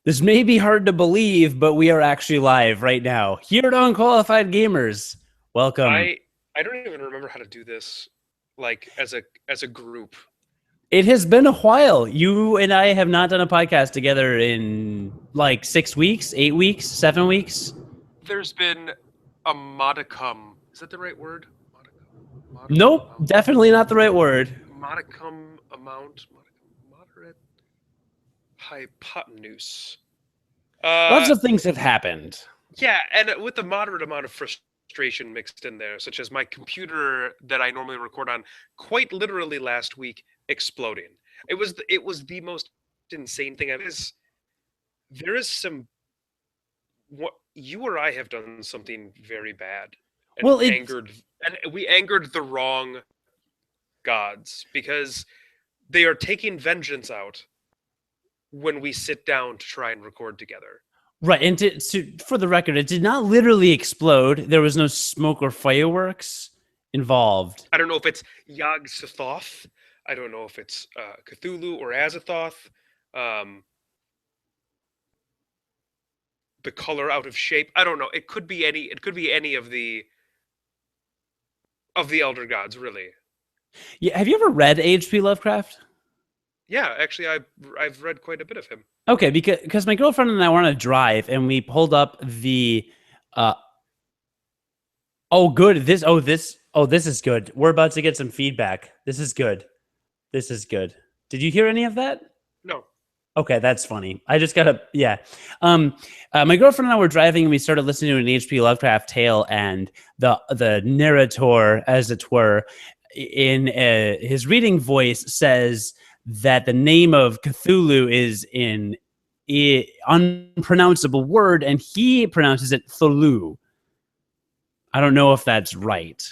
This may be hard to believe, but we are actually live right now here at Unqualified Gamers. Welcome. I don't even remember how to do this like as a group. It has been a while. You and I have not done a podcast together in like 6 weeks, 8 weeks, 7 weeks. There's been a modicum. Is that the right word? Modicum Nope, amount. definitely not the right word. Modicum amount. Moderate hypotenuse. Lots Uh of things have happened. yeah, and with the moderate amount of frustration mixed in there, such as my computer that I normally record on quite literally last week exploding. It was the most insane thing. There is some what you or I have done something very bad Well, it and we angered the wrong gods because they are taking vengeance out when we sit down to try and record together. right. And for the record, it did not literally explode. There was no smoke or fireworks involved. I don't know if it's Yog Sothoth. I don't know if it's Cthulhu or Azathoth. Um, the color out of shape. I don't know. It could be any. It could be any of the elder gods, really. Yeah, have you ever read H.P. Lovecraft? Yeah, actually, I've read quite a bit of him. Okay, because my girlfriend and I were on a drive and we pulled up the uh oh good this is good. We're about to get some feedback. This is good. This is good. Did you hear any of that? No. Okay, that's funny. I just gotta yeah. My girlfriend and I were driving and we started listening to an H.P. Lovecraft tale, and the narrator, as it were, in his reading voice says that the name of Cthulhu is in unpronounceable word, and he pronounces it Thulu. I don't know if that's right.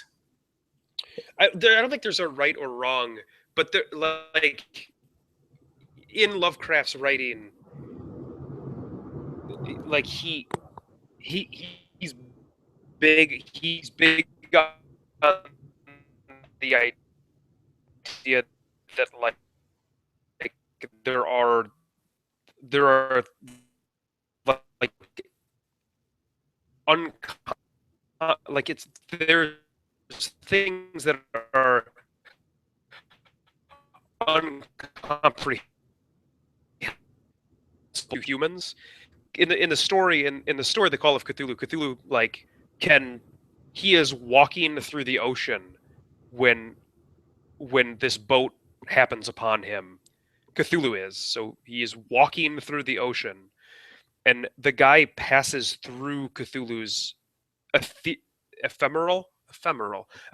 I don't think there's a right or wrong, but there, like in Lovecraft's writing, like he's big. He's big on the idea that like there are like un like it's there's things that are uncomprehensible to humans. In the story in the story, The Call of Cthulhu, Cthulhu like can he is walking through the ocean when this boat happens upon him. Cthulhu is so he is walking through the ocean, and the guy passes through Cthulhu's ephemeral.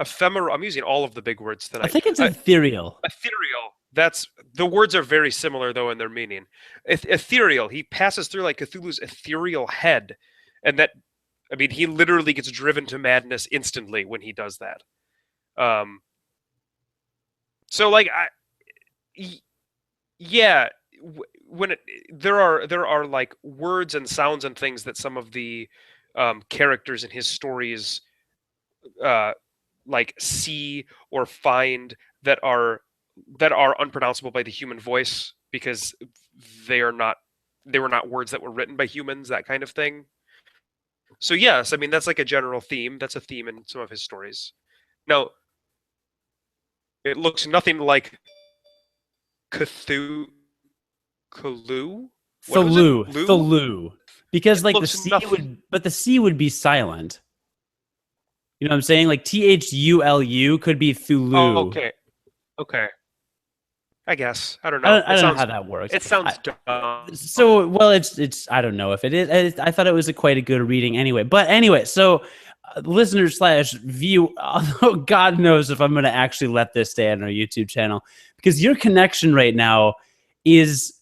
I'm using all of the big words I tonight. think it's ethereal. Ethereal. That's the words are very similar though in their meaning. Ethereal. He passes through like Cthulhu's ethereal head, and that I mean he literally gets driven to madness instantly when he does that. Um. So like yeah, when there are like words and sounds and things that some of the characters in his stories uh, like see or find that are unpronounceable by the human voice because they were not words that were written by humans, that kind of thing. So yes, I mean that's like a general theme. That's a theme in some of his stories. Now, it looks nothing like Cthulhu. Cthulhu? What was it? Thulu. Lu? Thulu. Because It like the looks C nothing. would, but the C would be silent. You know what I'm saying? Like Thulu could be Oh, Thulu. okay. Okay. I guess. I don't I know. don't, I don't know how that works. It sounds dumb. So well, it's I don't know if it is. I thought it was quite a good reading anyway. But anyway, so listener slash view. Although God knows if I'm going to actually let this stay on our YouTube channel, because your connection right now is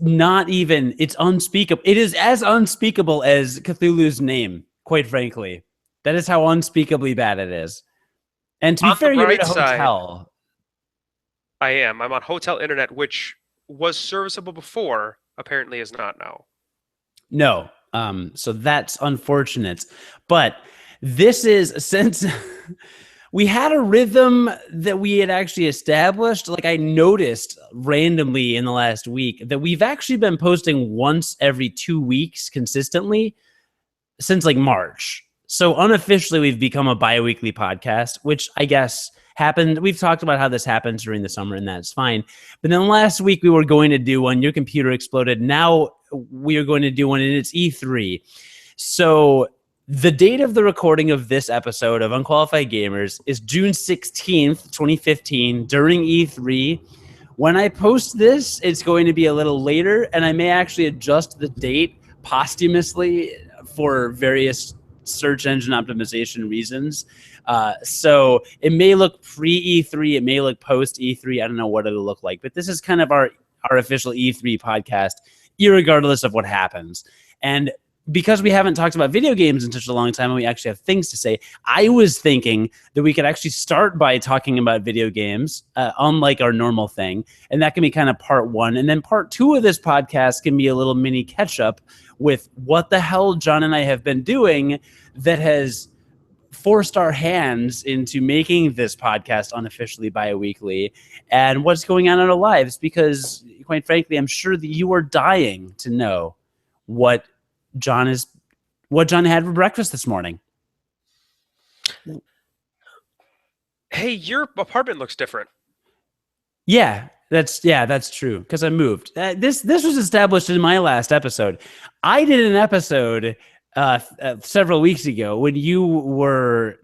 not even. It's unspeakable. It is as unspeakable as Cthulhu's name. Quite frankly, that is how unspeakably bad it is. And to be On the fair, you're in bright a side, hotel. I am. I'm on hotel internet, which was serviceable before, apparently is not now. No. So that's unfortunate. But this is since we had a rhythm that we had actually established. Like, I noticed randomly in the last week that we've actually been posting once every 2 weeks consistently since like March. So unofficially, we've become a bi-weekly podcast, which I guess happened. We've talked about how this happens during the summer, and that's fine. But then last week we were going to do one. Your computer exploded. Now we are going to do one, and it's E3. So the date of the recording of this episode of Unqualified Gamers is June 16th, 2015, during E3. When I post this, it's going to be a little later, and I may actually adjust the date posthumously for various search engine optimization reasons. So it may look pre E3, it may look post E3. I don't know what it'll look like, but this is kind of our official E3 podcast, irregardless of what happens. And because we haven't talked about video games in such a long time and we actually have things to say, I was thinking that we could actually start by talking about video games, unlike our normal thing. And that can be kind of part one. And then part two of this podcast can be a little mini catch up with what the hell John and I have been doing that has forced our hands into making this podcast unofficially bi-weekly and what's going on in our lives. Because quite frankly, I'm sure that you are dying to know what John had for breakfast this morning. Hey, your apartment looks different. Yeah, that's true because I moved. This was established in my last episode. I did an episode several weeks ago when you were,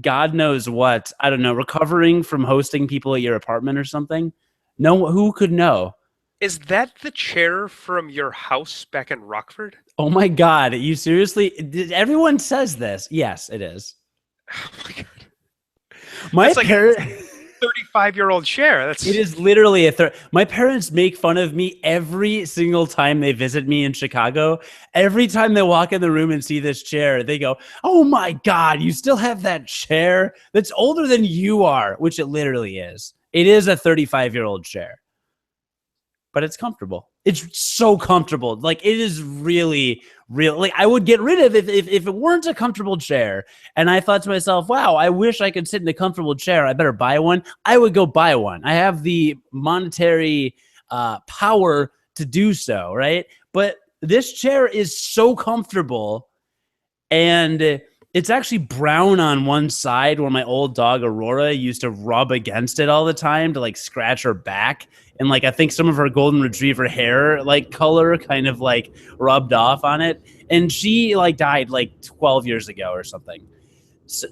God knows what, I don't know, recovering from hosting people at your apartment or something. No, who could know? Is that the chair from your house back in Rockford? Oh my God, you seriously? Everyone says this. Yes, it is. Oh my God. My That's like parents. 35-year-old chair. It is literally my parents make fun of me every single time they visit me in Chicago. Every time they walk in the room and see this chair, they go, "Oh my God, you still have that chair that's older than you are," which it literally is. It is a 35-year-old chair, but it's comfortable. It's so comfortable. Like, it is really, really, like, I would get rid of it if it weren't a comfortable chair. And I thought to myself, wow, I wish I could sit in a comfortable chair. I better buy one. I would go buy one. I have the monetary power to do so, right? But this chair is so comfortable, and it's actually brown on one side where my old dog Aurora used to rub against it all the time to like scratch her back. And like, I think some of her golden retriever hair like color kind of like rubbed off on it. And she like died like 12 years ago or something,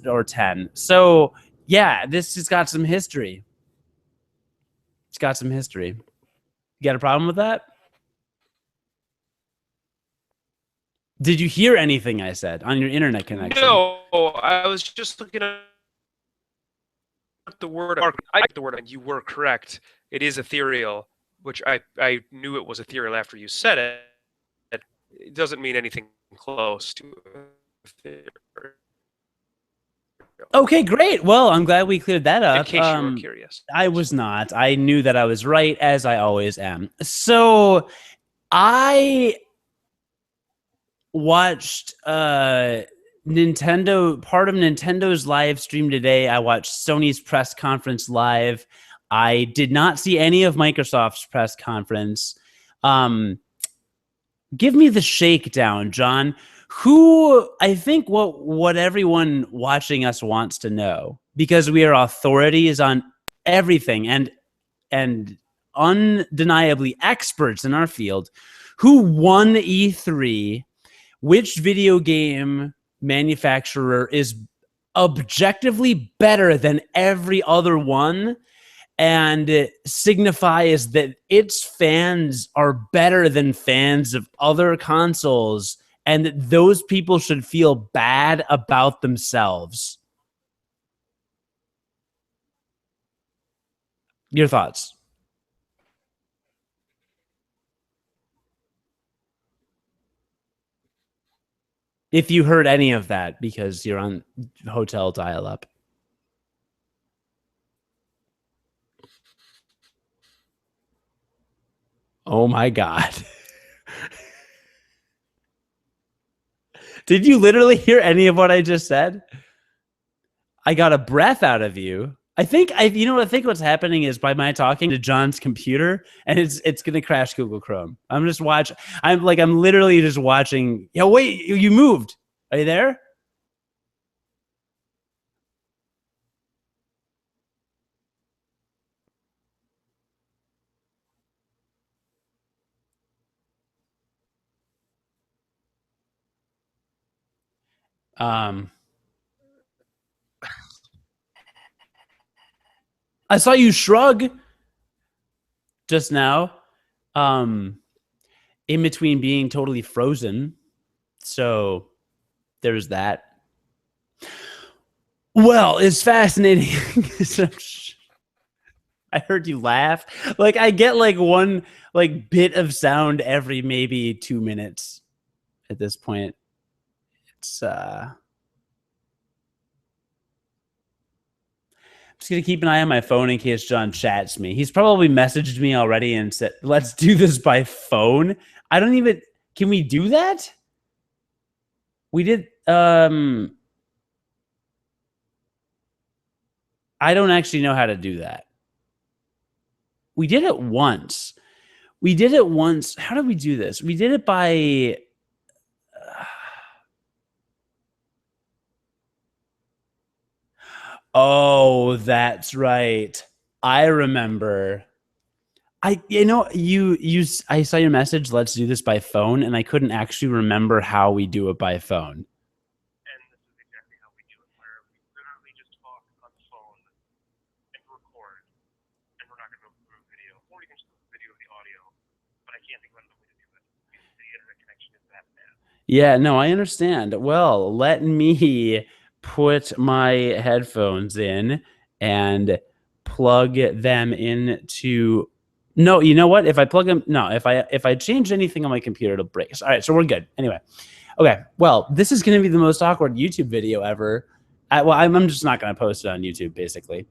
or 10. So yeah, this has got some history. It's got some history. You got a problem with that? Did you hear anything I said on your internet connection? No, I was just looking at the word. I like the word, and you were correct. It is ethereal, which I knew it was ethereal after you said it. It doesn't mean anything close to ethereal. Okay, great. Well, I'm glad we cleared that up. In case you were curious. I was not. I knew that I was right, as I always am. So I watched Nintendo, part of Nintendo's live stream today. I watched Sony's press conference live. I did not see any of Microsoft's press conference. Give me the shakedown, John. Who, I think what everyone watching us wants to know, because we are authorities on everything and undeniably experts in our field, who won E3, which video game manufacturer is objectively better than every other one, and signifies that its fans are better than fans of other consoles, and that those people should feel bad about themselves. Your thoughts? If you heard any of that, because you're on hotel dial-up. Oh my God. Did you literally hear any of what I just said? I got a breath out of you. I think what's happening is by my talking to John's computer, and it's gonna crash Google Chrome. I'm literally just watching. Yo, wait, you moved. Are you there? Um, I saw you shrug just now. Um, in between being totally frozen. So there's that. Well, it's fascinating. I heard you laugh. Like I get like one like bit of sound every maybe 2 minutes at this point. It's just gonna keep an eye on my phone in case John chats me. He's probably messaged me already and said, "Let's do this by phone." I don't even. Can we do that? We did. I don't actually know how to do that. We did it once. We did it once. How did we do this? We did it by. Oh, that's right. I remember. I saw your message. Let's do this by phone, and I couldn't actually remember how we do it by phone. And this is exactly how we do it, where we literally just talk on the phone and record, and we're not going to remove video, or you can just remove video of the audio. But I can't think of another way to do it because the internet connection is that bad. Yeah, no, I understand. Well, let me put my headphones in and plug them into. No, you know what? If I plug them, no, if I change anything on my computer, it'll break. All right, so we're good. Anyway, okay. Well, this is going to be the most awkward YouTube video ever. I'm just not going to post it on YouTube, basically.